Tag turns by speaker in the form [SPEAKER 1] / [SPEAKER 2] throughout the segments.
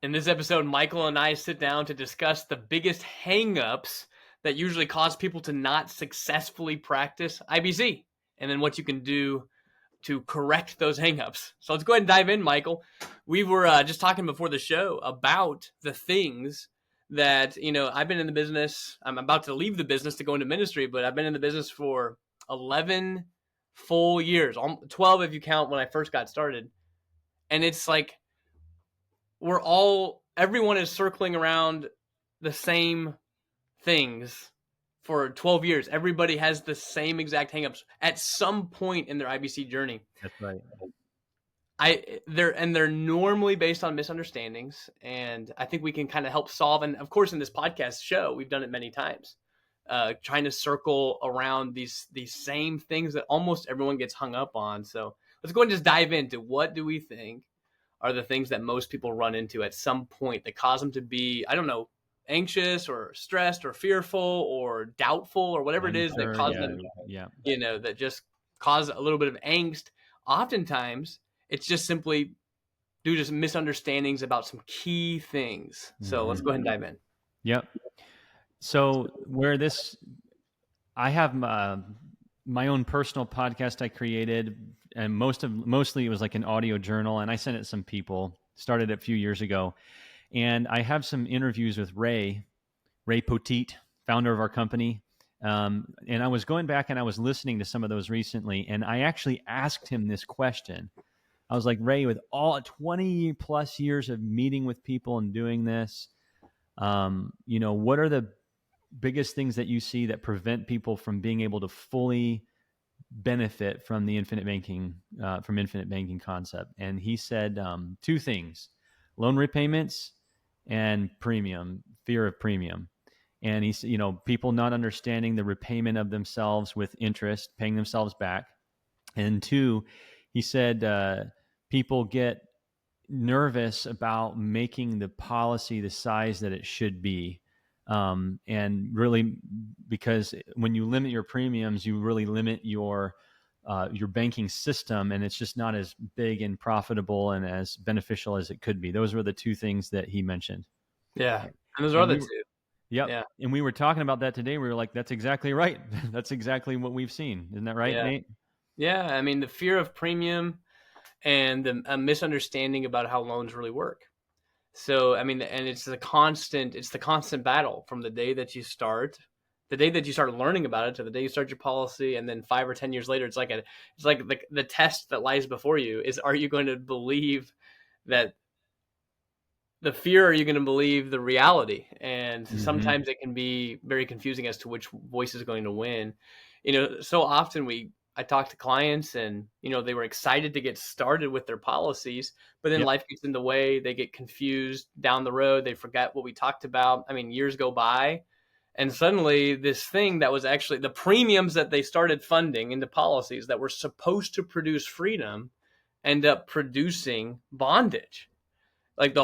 [SPEAKER 1] In this episode, Michael and I sit down to discuss the biggest hangups that usually cause people to not successfully practice IBC, and then what you can do to correct those hangups. So let's go ahead and dive in, Michael. We were just talking before the show about the things that, I've been in the business. I'm about to leave the business to go into ministry, but I've been in the business for 11 full years, 12 if you count when I first got started. And it's like, everyone is circling around the same things for 12 years. Everybody has the same exact hangups at some point in their IBC journey.
[SPEAKER 2] That's right.
[SPEAKER 1] They're normally based on misunderstandings, and I think we can kind of help solve. And of course, in this podcast show, we've done it many times, trying to circle around these same things that almost everyone gets hung up on. So let's go and just dive into what do we think are the things that most people run into at some point that cause them to be, I don't know, anxious or stressed or fearful or doubtful or whatever it is that causes them, that just cause a little bit of angst. Oftentimes, it's just simply due to some misunderstandings about some key things. So let's go ahead and dive in.
[SPEAKER 2] Yep. So I have my own personal podcast I created, and mostly it was like an audio journal, and I sent it to some people. Started a few years ago, and I have some interviews with Ray Poteet, founder of our company. And I was going back and I was listening to some of those recently, and I actually asked him this question. I was like, Ray, with all 20 plus years of meeting with people and doing this, what are the biggest things that you see that prevent people from being able to fully benefit from the infinite banking concept? And he said two things: loan repayments and fear of premium. And he's, people not understanding the repayment of themselves with interest, paying themselves back. And two, he said people get nervous about making the policy the size that it should be. And really, because when you limit your premiums, you really limit your banking system, and it's just not as big and profitable and as beneficial as it could be. Those were the two things that he mentioned.
[SPEAKER 1] Yeah. And those are the two.
[SPEAKER 2] Yep. Yeah. And we were talking about that today. We were like, that's exactly right. That's exactly what we've seen. Isn't that right, Nate?
[SPEAKER 1] Yeah. I mean, the fear of premium and a misunderstanding about how loans really work. So, I mean, and it's the constant battle from the day that you start learning about it to the day you start your policy. And then 5 or 10 years later, it's like the test that lies before you is, are you going to believe that the fear, or are you going to believe the reality? And sometimes it can be very confusing as to which voice is going to win. So often I talk to clients and, they were excited to get started with their policies, but then life gets in the way. They get confused down the road. They forget what we talked about. I mean, years go by, and suddenly this thing that was actually the premiums that they started funding into policies that were supposed to produce freedom end up producing bondage. Like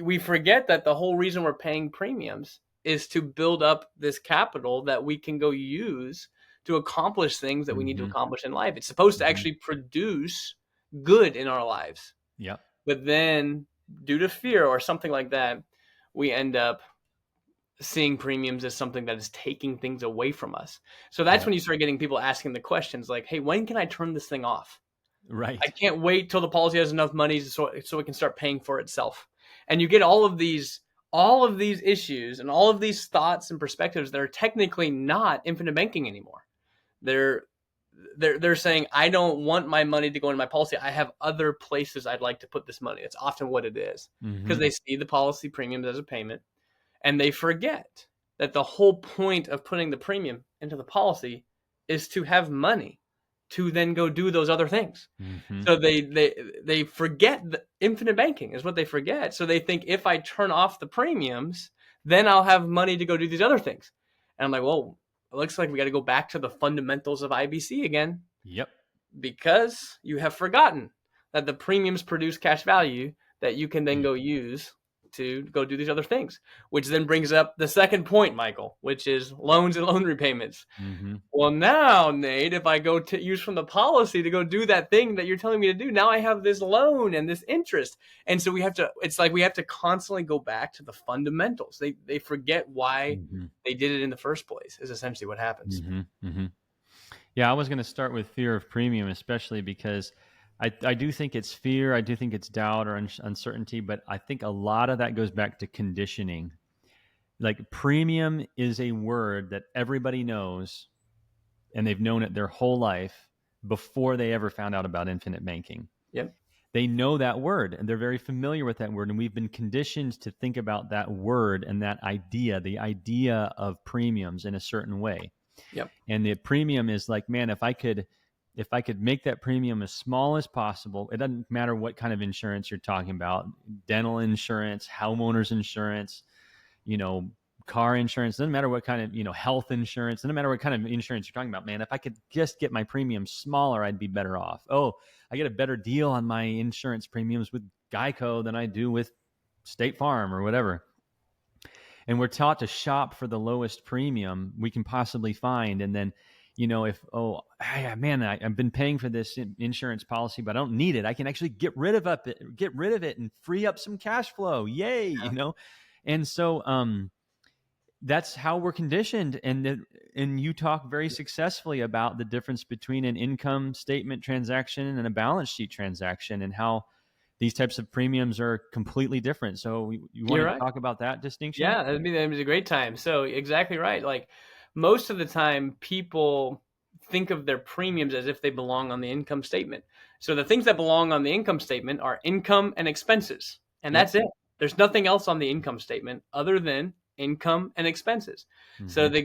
[SPEAKER 1] we forget that the whole reason we're paying premiums is to build up this capital that we can go use to accomplish things that we need to accomplish in life. It's supposed to actually produce good in our lives.
[SPEAKER 2] Yeah.
[SPEAKER 1] But then due to fear or something like that, we end up seeing premiums as something that is taking things away from us. So that's when you start getting people asking the questions like, hey, when can I turn this thing off?
[SPEAKER 2] Right.
[SPEAKER 1] I can't wait till the policy has enough money so it can start paying for itself. And you get all of these issues and all of these thoughts and perspectives that are technically not infinite banking anymore. They're saying, I don't want my money to go into my policy. I have other places I'd like to put this money. That's often what it is, because they see the policy premiums as a payment, and they forget that the whole point of putting the premium into the policy is to have money to then go do those other things. So they forget the infinite banking is what they forget. So they think, if I turn off the premiums, then I'll have money to go do these other things. And I'm like, well, it looks like we got to go back to the fundamentals of IBC again.
[SPEAKER 2] Yep.
[SPEAKER 1] Because you have forgotten that the premiums produce cash value that you can then go use to go do these other things, which then brings up the second point, Michael, which is loans and loan repayments.
[SPEAKER 2] Mm-hmm.
[SPEAKER 1] Well, now, Nate, if I go to use from the policy to go do that thing that you're telling me to do, now I have this loan and this interest. And so it's like we have to constantly go back to the fundamentals. They forget why
[SPEAKER 2] Mm-hmm.
[SPEAKER 1] they did it in the first place, is essentially what happens.
[SPEAKER 2] Mm-hmm. Mm-hmm. Yeah, I was going to start with fear of premium, especially because I do think it's fear. I do think it's doubt or uncertainty, but I think a lot of that goes back to conditioning. Like premium is a word that everybody knows, and they've known it their whole life before they ever found out about infinite banking.
[SPEAKER 1] Yep.
[SPEAKER 2] They know that word and they're very familiar with that word. And we've been conditioned to think about that word and that idea, the idea of premiums in a certain way.
[SPEAKER 1] Yep.
[SPEAKER 2] And the premium is like, man, if I could make that premium as small as possible, it doesn't matter what kind of insurance you're talking about, dental insurance, homeowners insurance, car insurance, doesn't matter what kind of, health insurance, doesn't matter what kind of insurance you're talking about, man, if I could just get my premium smaller, I'd be better off. Oh, I get a better deal on my insurance premiums with Geico than I do with State Farm or whatever. And we're taught to shop for the lowest premium we can possibly find. And then, if, I've been paying for this insurance policy, but I don't need it. I can actually get rid of it and free up some cash flow. Yay.
[SPEAKER 1] Yeah.
[SPEAKER 2] And so, that's how we're conditioned. And you talk very successfully about the difference between an income statement transaction and a balance sheet transaction and how these types of premiums are completely different. So you want to talk about that distinction?
[SPEAKER 1] Yeah, that'd be a great time. So exactly right. Like most of the time people think of their premiums as if they belong on the income statement. So the things that belong on the income statement are income and expenses. And that's it. There's nothing else on the income statement other than income and expenses. Mm-hmm. So they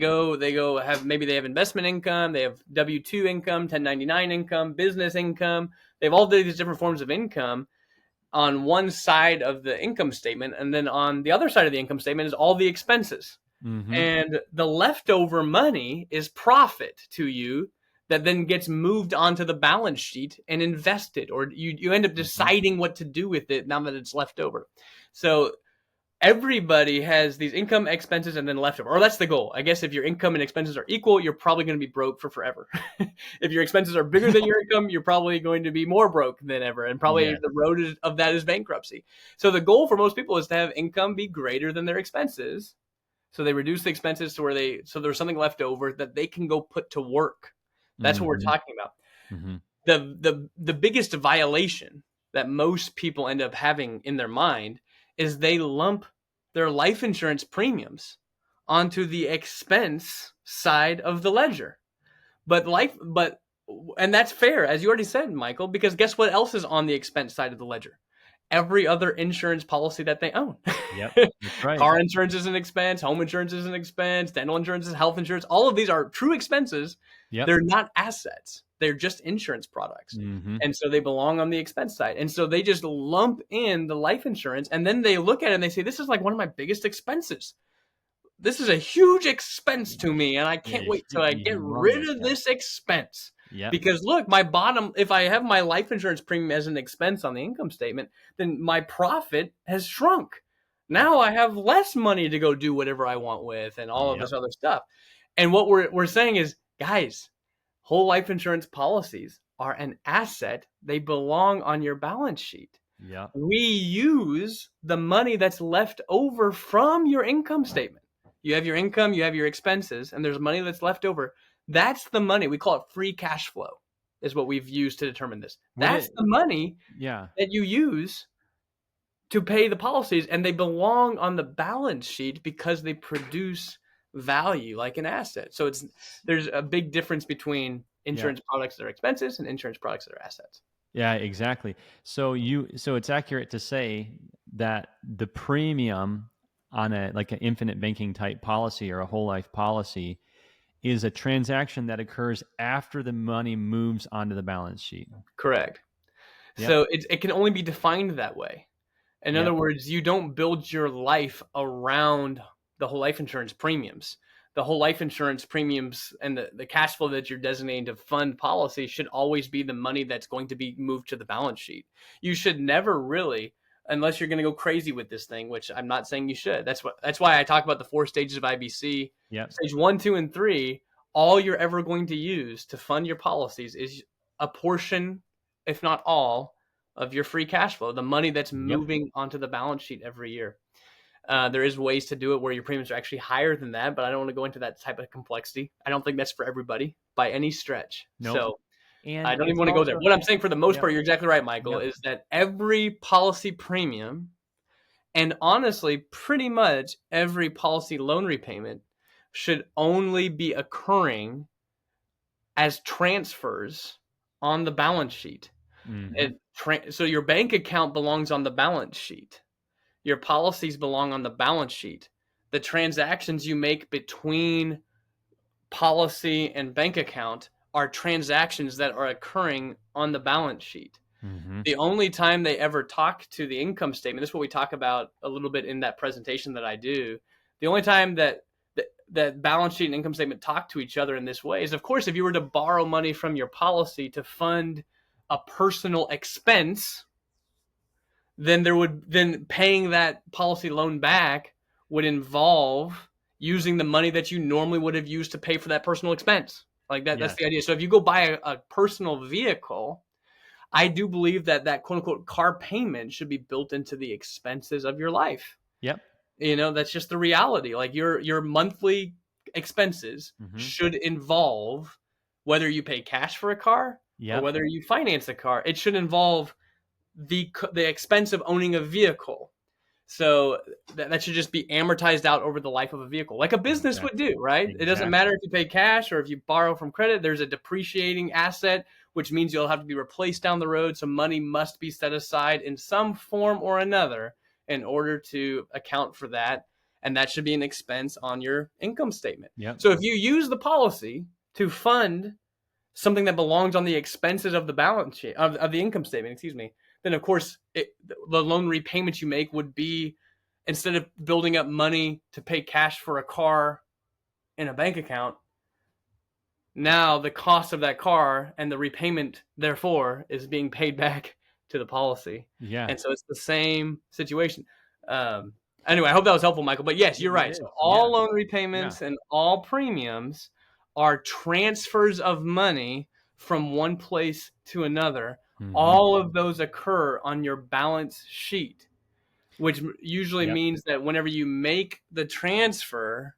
[SPEAKER 1] have investment income, they have W-2 income, 1099 income, business income. They have all these different forms of income on one side of the income statement, and then on the other side of the income statement is all the expenses. Mm-hmm. And the leftover money is profit to you that then gets moved onto the balance sheet and invested, or you end up deciding what to do with it now that it's left over. So everybody has these income, expenses, and then leftover. Or that's the goal. I guess if your income and expenses are equal, you're probably going to be broke for forever. If your expenses are bigger than your income, you're probably going to be more broke than ever. And probably the road of that is bankruptcy. So the goal for most people is to have income be greater than their expenses. So they reduce the expenses to so there's something left over that they can go put to work. That's what we're talking about. Mm-hmm. The biggest violation that most people end up having in their mind is they lump their life insurance premiums onto the expense side of the ledger. And that's fair, as you already said, Michael, because guess what else is on the expense side of the ledger? Every other insurance policy that they own.
[SPEAKER 2] Yep, that's right.
[SPEAKER 1] Car insurance is an expense, home insurance is an expense, dental insurance is health insurance. All of these are true expenses. Yep. They're not assets. They're just insurance products. Mm-hmm. And so they belong on the expense side. And so they just lump in the life insurance, and then they look at it and they say, this is like one of my biggest expenses. This is a huge expense to me, and I can't wait till I get rid of this expense. Yep. Because look, if I have my life insurance premium as an expense on the income statement, then my profit has shrunk. Now I have less money to go do whatever I want with and all of this other stuff. And what we're saying is, guys, whole life insurance policies are an asset. They belong on your balance sheet. Yeah. We use the money that's left over from your income statement. You have your income, you have your expenses, and there's money that's left over. That's the money. We call it free cash flow is what we've used to determine this. That's the money that you use to pay the policies, and they belong on the balance sheet because they produce value like an asset. So there's a big difference between insurance products that are expenses and insurance products that are assets.
[SPEAKER 2] Yeah, exactly. So it's accurate to say that the premium on an infinite banking type policy or a whole life policy is a transaction that occurs after the money moves onto the balance sheet.
[SPEAKER 1] Correct. Yep. So it can only be defined that way. In other words, you don't build your life around the whole life insurance premiums. The whole life insurance premiums and the cash flow that you're designating to fund policy should always be the money that's going to be moved to the balance sheet. You should never really unless you're going to go crazy with this thing, which I'm not saying you should. That's why I talk about the 4 stages of IBC.
[SPEAKER 2] Yep.
[SPEAKER 1] Stage 1, 2, and 3, all you're ever going to use to fund your policies is a portion, if not all, of your free cash flow, the money that's moving onto the balance sheet every year. There is ways to do it where your premiums are actually higher than that, but I don't want to go into that type of complexity. I don't think that's for everybody by any stretch.
[SPEAKER 2] Nope.
[SPEAKER 1] So
[SPEAKER 2] And
[SPEAKER 1] I don't even want to go there. What I'm saying for the most part, you're exactly right, Michael, is that every policy premium and honestly, pretty much every policy loan repayment should only be occurring as transfers on the balance sheet. So your bank account belongs on the balance sheet. Your policies belong on the balance sheet. The transactions you make between policy and bank account are transactions that are occurring on the balance sheet. The only time they ever talk to the income statement, this is what we talk about a little bit in that presentation that I do. The only time that balance sheet and income statement talk to each other in this way is, of course, if you were to borrow money from your policy to fund a personal expense, then paying that policy loan back would involve using the money that you normally would have used to pay for that personal expense. Like that, that's the idea. So if you go buy a personal vehicle, I do believe that quote unquote car payment should be built into the expenses of your life.
[SPEAKER 2] Yep.
[SPEAKER 1] That's just the reality. Like your monthly expenses should involve whether you pay cash for a car or whether you finance a car. It should involve the expense of owning a vehicle. So that should just be amortized out over the life of a vehicle, like a business would do, right? It doesn't matter if you pay cash or if you borrow from credit. There's a depreciating asset, which means you'll have to be replaced down the road. So money must be set aside in some form or another in order to account for that. And that should be an expense on your income statement. So if you use the policy to fund something that belongs on the expenses of the balance sheet, of the income statement, then of course the loan repayments you make would be, instead of building up money to pay cash for a car in a bank account, now the cost of that car and the repayment therefore is being paid back to the policy. And so it's the same situation. Anyway, I hope that was helpful, Michael. But yes, you're right. So all loan repayments and all premiums are transfers of money from one place to another. All of those occur on your balance sheet, which usually means that whenever you make the transfer,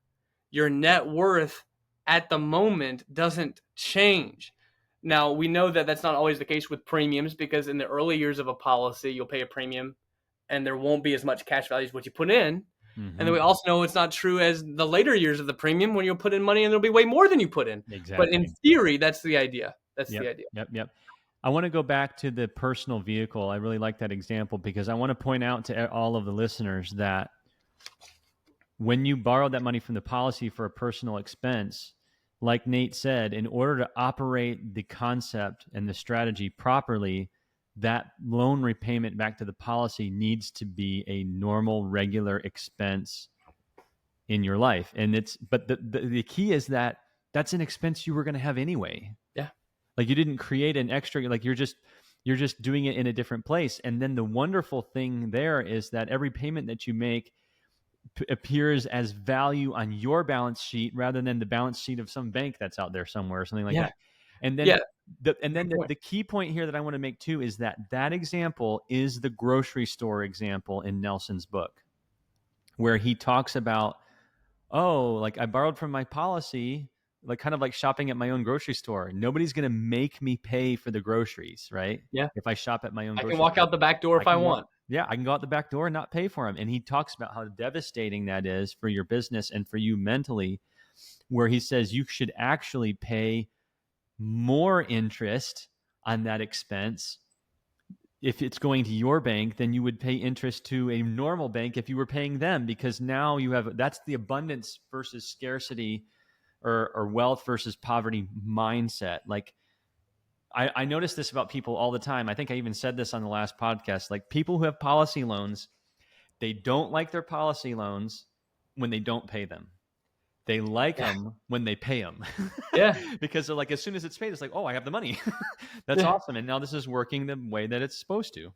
[SPEAKER 1] your net worth at the moment doesn't change. Now, we know that that's not always the case with premiums, because in the early years of a policy, you'll pay a premium and there won't be as much cash value as what you put in. And then we also know it's not true as the later years of the premium, when you'll put in money and there'll be way more than you put in. But in theory, that's the idea. That's the idea.
[SPEAKER 2] Yep. I want to go back to the personal vehicle. I really like that example, because I want to point out to all of the listeners that when you borrow that money from the policy for a personal expense, like Nate said, in order to operate the concept and the strategy properly, that loan repayment back to the policy needs to be a normal, regular expense in your life. But the key is that that's an expense you were going to have anyway. Like you didn't create an extra, like you're just doing it in a different place. And then the wonderful thing there is that every payment that you make appears as value on your balance sheet rather than the balance sheet of some bank that's out there somewhere or something like that. And then the key point here that I want to make too is that example is the grocery store example in Nelson's book, where he talks about, like I borrowed from my policy, like kind of like shopping at my own grocery store. Nobody's going to make me pay for the groceries, right? If I shop at my own grocery store.
[SPEAKER 1] I can walk out the back door if I want.
[SPEAKER 2] I can go out the back door and not pay for them. And he talks about how devastating that is for your business and for you mentally, where he says you should actually pay more interest on that expense if it's going to your bank than you would pay interest to a normal bank if you were paying them, because now that's the abundance versus scarcity or wealth versus poverty mindset. Like I notice this about people all the time. I think I even said this on the last podcast. Like people who have policy loans, they don't like their policy loans when they don't pay them. They like them when they pay them. Because they're like, as soon as it's paid, it's like, oh, I have the money. That's awesome. And now this is working the way that it's supposed to.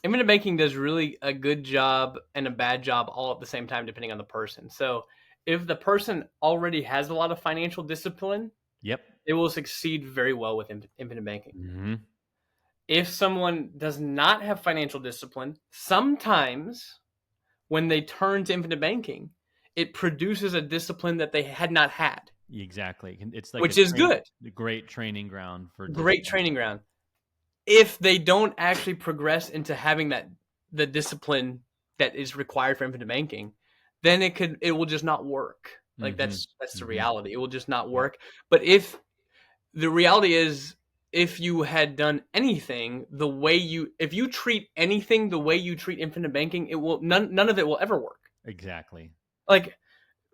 [SPEAKER 1] infinite banking does really a good job and a bad job all at the same time, depending on the person. So if the person already has a lot of financial discipline,
[SPEAKER 2] Yep.
[SPEAKER 1] it will succeed very well with infinite banking.
[SPEAKER 2] Mm-hmm.
[SPEAKER 1] If someone does not have financial discipline, sometimes when they turn to infinite banking, it produces a discipline that they had not had,
[SPEAKER 2] Exactly. It's like
[SPEAKER 1] which is good.
[SPEAKER 2] a great training ground for
[SPEAKER 1] Great
[SPEAKER 2] discipline.
[SPEAKER 1] training ground. If they don't actually progress into having the discipline that is required for infinite banking, then it will just not work. Like
[SPEAKER 2] Mm-hmm.
[SPEAKER 1] that's the
[SPEAKER 2] Mm-hmm.
[SPEAKER 1] reality. It will just not
[SPEAKER 2] Yep.
[SPEAKER 1] work. But if the reality is, if you had done anything the way if you treat anything the way you treat infinite banking, it will none of it will ever work.
[SPEAKER 2] Exactly.
[SPEAKER 1] Like,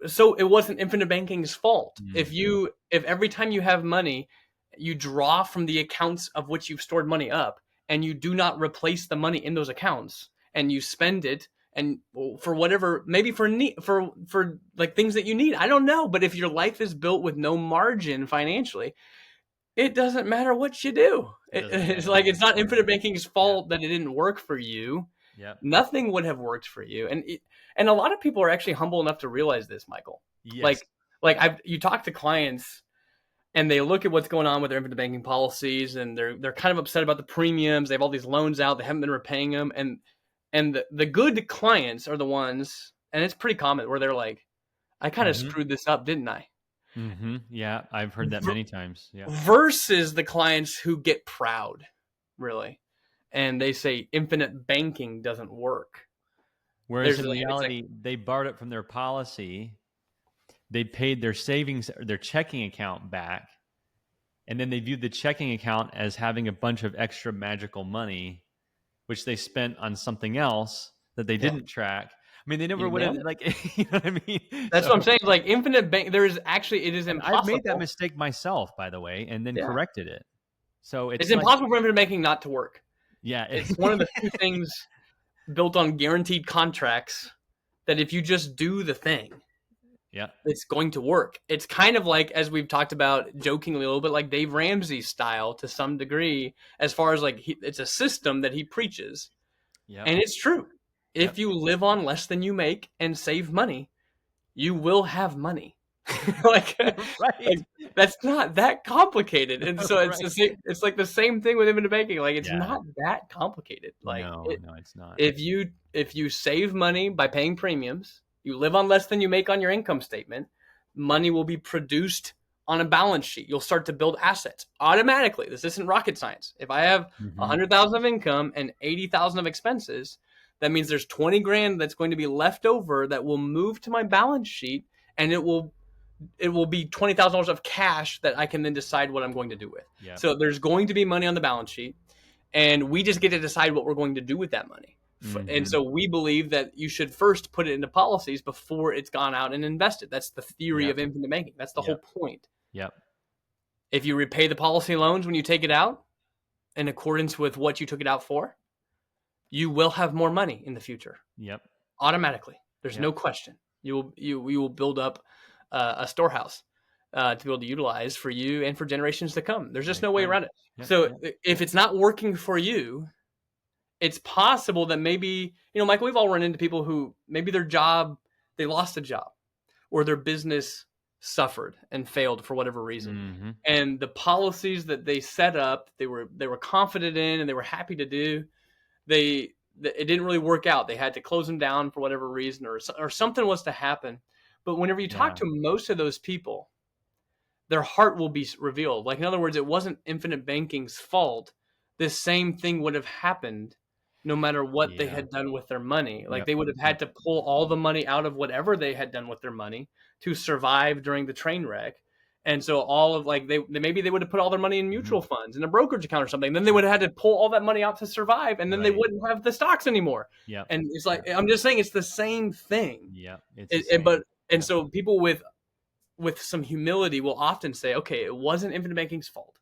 [SPEAKER 1] so it wasn't infinite banking's fault
[SPEAKER 2] Mm-hmm.
[SPEAKER 1] if every time you have money you draw from the accounts of which you've stored money up, and you do not replace the money in those accounts, and you spend it and for whatever, maybe for like things that you need, I don't know, but if your life is built with no margin financially, it doesn't matter what you do.
[SPEAKER 2] It doesn't
[SPEAKER 1] It's
[SPEAKER 2] matter.
[SPEAKER 1] like, it's not infinite banking's
[SPEAKER 2] Yeah.
[SPEAKER 1] fault that it didn't work for you.
[SPEAKER 2] Yep.
[SPEAKER 1] Nothing would have worked for you. And a lot of people are actually humble enough to realize this, Michael.
[SPEAKER 2] Yes.
[SPEAKER 1] Like you talk to clients and they look at what's going on with their infinite banking policies, and they're kind of upset about the premiums. They have all these loans out, they haven't been repaying them, and the good clients are the ones, and it's pretty common, where they're like, I kind of
[SPEAKER 2] Mm-hmm.
[SPEAKER 1] screwed this up, didn't I?
[SPEAKER 2] Mm-hmm. Yeah, I've heard that many times. Yeah.
[SPEAKER 1] Versus the clients who get proud, really, and they say infinite banking doesn't work.
[SPEAKER 2] Whereas
[SPEAKER 1] There's
[SPEAKER 2] in
[SPEAKER 1] like, it's like,
[SPEAKER 2] reality, they borrowed it from their policy. They paid their savings or their checking account back, and then they viewed the checking account as having a bunch of extra magical money, which they spent on something else that they
[SPEAKER 1] yeah,
[SPEAKER 2] didn't track. I mean, they never
[SPEAKER 1] you
[SPEAKER 2] would have,
[SPEAKER 1] nailed it.
[SPEAKER 2] like, you know what I mean?
[SPEAKER 1] That's
[SPEAKER 2] So,
[SPEAKER 1] what I'm saying. Like, infinite bank, there is actually, it is
[SPEAKER 2] and I've made that
[SPEAKER 1] impossible.
[SPEAKER 2] mistake myself, by the way, and then
[SPEAKER 1] Yeah,
[SPEAKER 2] corrected it. So
[SPEAKER 1] it's
[SPEAKER 2] it's like,
[SPEAKER 1] impossible for infinite banking not to work.
[SPEAKER 2] yeah,
[SPEAKER 1] It's one of the few things built on guaranteed contracts that if you just do the thing,
[SPEAKER 2] yeah,
[SPEAKER 1] it's going to work. It's kind of like, as we've talked about jokingly a little bit, like Dave Ramsey's style to some degree, as far as like it's a system that he preaches.
[SPEAKER 2] yep,
[SPEAKER 1] And it's true.
[SPEAKER 2] yep,
[SPEAKER 1] If you live on less than you make and save money, you will have money. like,
[SPEAKER 2] right,
[SPEAKER 1] like that's not that complicated. And so
[SPEAKER 2] right,
[SPEAKER 1] it's like the same thing with infinite banking. Like, it's
[SPEAKER 2] yeah,
[SPEAKER 1] not that complicated. Like,
[SPEAKER 2] no, no, it's not.
[SPEAKER 1] if you save money by paying premiums, you live on less than you make on your income statement, money will be produced on a balance sheet. You'll start to build assets automatically. This isn't rocket science. If I have
[SPEAKER 2] Mm-hmm.
[SPEAKER 1] 100,000 of income and 80,000 of expenses, that means there's 20 grand that's going to be left over that will move to my balance sheet, and it will be $20,000 of cash that I can then decide what I'm going to do with.
[SPEAKER 2] Yep.
[SPEAKER 1] So there's going to be money on the balance sheet, and we just get to decide what we're going to do with that money. And
[SPEAKER 2] Mm-hmm.
[SPEAKER 1] so we believe that you should first put it into policies before it's gone out and invested. That's the theory
[SPEAKER 2] Yep.
[SPEAKER 1] of infinite banking. That's the whole
[SPEAKER 2] Yep.
[SPEAKER 1] point.
[SPEAKER 2] Yep.
[SPEAKER 1] If you repay the policy loans when you take it out in accordance with what you took it out for, you will have more money in the future
[SPEAKER 2] Yep.
[SPEAKER 1] automatically. There's
[SPEAKER 2] Yep.
[SPEAKER 1] no question. You will build up a storehouse to be able to utilize for you and for generations to come. There's just
[SPEAKER 2] Makes
[SPEAKER 1] no way
[SPEAKER 2] sense.
[SPEAKER 1] around it.
[SPEAKER 2] Yep.
[SPEAKER 1] So
[SPEAKER 2] Yep.
[SPEAKER 1] if it's not working for you, it's possible that maybe, Michael, we've all run into people who maybe they lost a job, or their business suffered and failed for whatever reason.
[SPEAKER 2] Mm-hmm.
[SPEAKER 1] And the policies that they set up, they were confident in and they were happy to do, it didn't really work out. They had to close them down for whatever reason, or something was to happen. But whenever you talk
[SPEAKER 2] Yeah.
[SPEAKER 1] to most of those people, their heart will be revealed. Like, in other words, it wasn't infinite banking's fault. This same thing would have happened no matter what they
[SPEAKER 2] Yeah.
[SPEAKER 1] had done with their money. Like,
[SPEAKER 2] Yep.
[SPEAKER 1] they would have
[SPEAKER 2] Yep.
[SPEAKER 1] had to pull all the money out of whatever they had done with their money to survive during the train wreck. And so all of, like, maybe they would have put all their money in
[SPEAKER 2] Mm-hmm.
[SPEAKER 1] mutual funds in a brokerage account or something. Then they would have had to pull all that money out to survive, and then they
[SPEAKER 2] Right.
[SPEAKER 1] wouldn't have the stocks anymore.
[SPEAKER 2] Yep.
[SPEAKER 1] And it's like,
[SPEAKER 2] Yep.
[SPEAKER 1] I'm just saying, it's the same thing.
[SPEAKER 2] Yep. It's the same.
[SPEAKER 1] But and
[SPEAKER 2] Yep.
[SPEAKER 1] so people with some humility will often say, okay, it wasn't infinite banking's fault.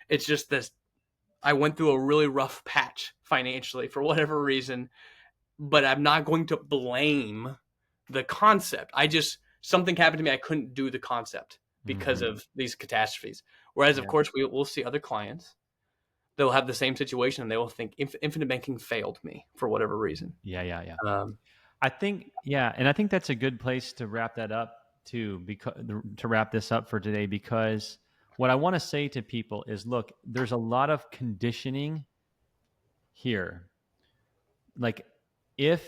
[SPEAKER 1] It's just this, I went through a really rough patch financially for whatever reason, but I'm not going to blame the concept. Something happened to me. I couldn't do the concept because
[SPEAKER 2] Mm-hmm.
[SPEAKER 1] of these catastrophes. Whereas, of
[SPEAKER 2] Yep.
[SPEAKER 1] course, we'll see other clients they'll have the same situation and they will think infinite banking failed me for whatever reason.
[SPEAKER 2] Yeah.
[SPEAKER 1] Um,
[SPEAKER 2] I think, yeah. And I think that's a good place to wrap that up too, because to wrap this up for today, because what I want to say to people is, look, there's a lot of conditioning here. Like if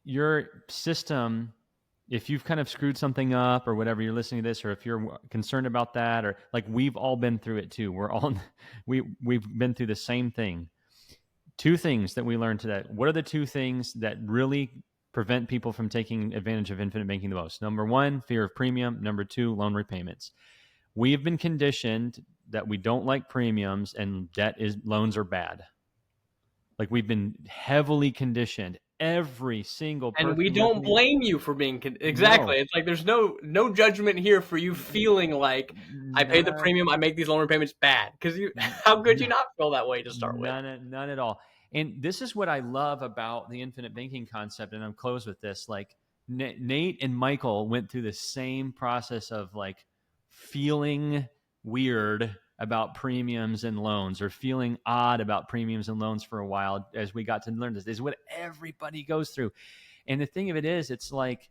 [SPEAKER 2] your system, if you've kind of screwed something up or whatever, you're listening to this, or if you're concerned about that, or like we've all been through it too. We're all, we've been through the same thing. Two things that we learned today. What are the two things that really prevent people from taking advantage of infinite banking the most? Number one, fear of premium. Number two, loan repayments. We have been conditioned that we don't like premiums and loans are bad. Like we've been heavily conditioned. Every single
[SPEAKER 1] and we
[SPEAKER 2] person
[SPEAKER 1] don't
[SPEAKER 2] listening.
[SPEAKER 1] blame you for being exactly.
[SPEAKER 2] No,
[SPEAKER 1] It's like there's no judgment here for you feeling like I paid the
[SPEAKER 2] none,
[SPEAKER 1] premium, I make these loan repayments bad, because you how could you not feel that way to start with?
[SPEAKER 2] none at all. And this is what I love about the infinite banking concept. And I'm close with this. Like Nate and Michael went through the same process of like feeling weird about premiums and loans, or feeling odd about premiums and loans for a while as we got to learn this. This is what everybody goes through. And the thing of it is, it's like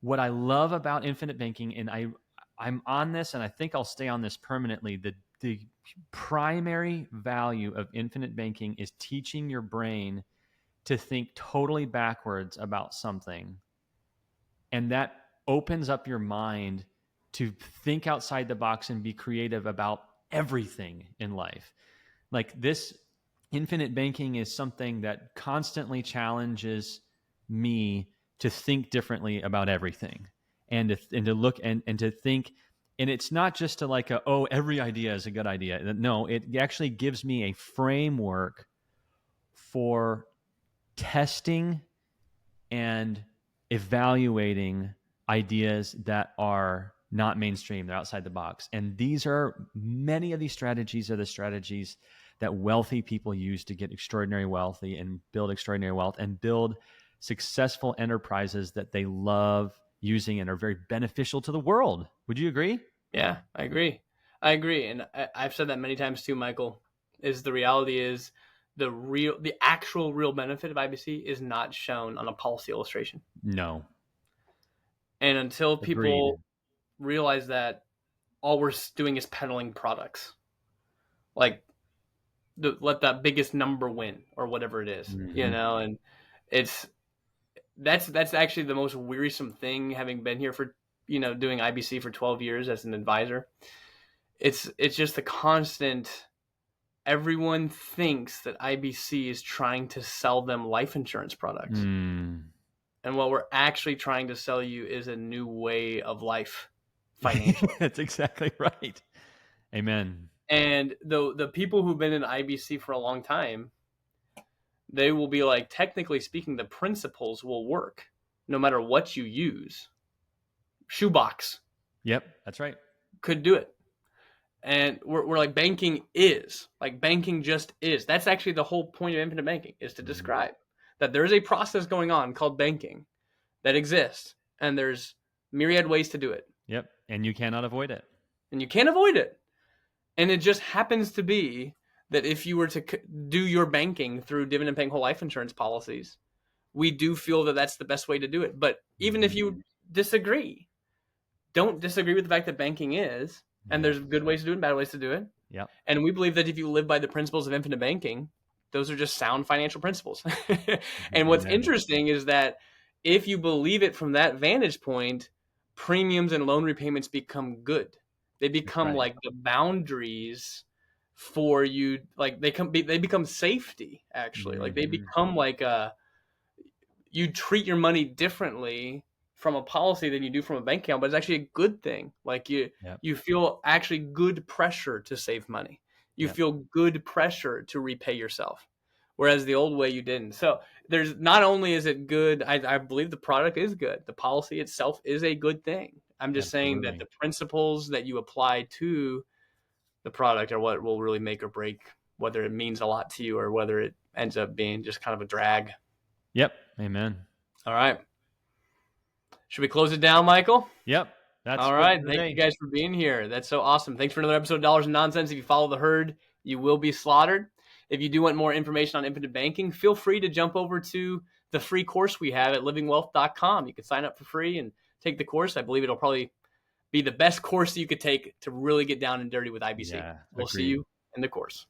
[SPEAKER 2] what I love about infinite banking, and I'm on this, and I think I'll stay on this permanently. The primary value of infinite banking is teaching your brain to think totally backwards about something. And that opens up your mind to think outside the box and be creative about everything in life. Like this infinite banking is something that constantly challenges me to think differently about everything, and to look and to think. And it's not just to like every idea is a good idea. No, it actually gives me a framework for testing and evaluating ideas that are not mainstream, they're outside the box. And many of these strategies are the strategies that wealthy people use to get extraordinary wealthy and build extraordinary wealth and build successful enterprises that they love using and are very beneficial to the world. Would you agree?
[SPEAKER 1] Yeah, I agree. And I've said that many times too, Michael. Is the reality is the actual real benefit of IBC is not shown on a policy illustration.
[SPEAKER 2] No.
[SPEAKER 1] And until
[SPEAKER 2] Agreed.
[SPEAKER 1] people realize that, all we're doing is peddling products, like let that biggest number win or whatever it is,
[SPEAKER 2] Mm-hmm.
[SPEAKER 1] and it's that's actually the most wearisome thing, having been here for doing IBC for 12 years as an advisor. It's just the constant. Everyone thinks that IBC is trying to sell them life insurance products.
[SPEAKER 2] Mm.
[SPEAKER 1] And what we're actually trying to sell you is a new way of life financially.
[SPEAKER 2] That's exactly right. Amen.
[SPEAKER 1] And the people who've been in IBC for a long time, they will be like, technically speaking, the principles will work no matter what you use. Shoebox.
[SPEAKER 2] Yep, that's right.
[SPEAKER 1] Could do it. And we're like, banking just is. That's actually the whole point of infinite banking, is to describe that there's a process going on called banking that exists, and there's myriad ways to do it.
[SPEAKER 2] Yep, and you cannot avoid it.
[SPEAKER 1] And you can't avoid it. And it just happens to be that if you were to do your banking through dividend-paying whole life insurance policies, we do feel that that's the best way to do it. But even if you disagree, don't disagree with the fact that banking is, and there's good ways to do it and bad ways to do it.
[SPEAKER 2] Yep.
[SPEAKER 1] And we believe that if you live by the principles of infinite banking, those are just sound financial principles. And what's interesting is that if you believe it from that vantage point, premiums and loan repayments become good. They become like the boundaries for you. Like they become safety, actually. Like they become like you treat your money differently from a policy than you do from a bank account, but it's actually a good thing. Like you feel actually good pressure to save money. You feel good pressure to repay yourself, whereas the old way you didn't. So there's not only is it good, I believe the product is good. The policy itself is a good thing. I'm just saying that the principles that you apply to the product are what will really make or break whether it means a lot to you or whether it ends up being just kind of a drag.
[SPEAKER 2] Yep. Amen.
[SPEAKER 1] All right. Should we close it down, Michael?
[SPEAKER 2] Yep. That's
[SPEAKER 1] all right. Thank you guys for being here. That's so awesome. Thanks for another episode of Dollars and Nonsense. If you follow the herd, you will be slaughtered. if you do want more information on infinite banking, feel free to jump over to the free course we have at livingwealth.com. You can sign up for free and take the course. I believe it'll probably be the best course you could take to really get down and dirty with IBC.
[SPEAKER 2] Yeah,
[SPEAKER 1] We'll see
[SPEAKER 2] agreed.
[SPEAKER 1] you in the course.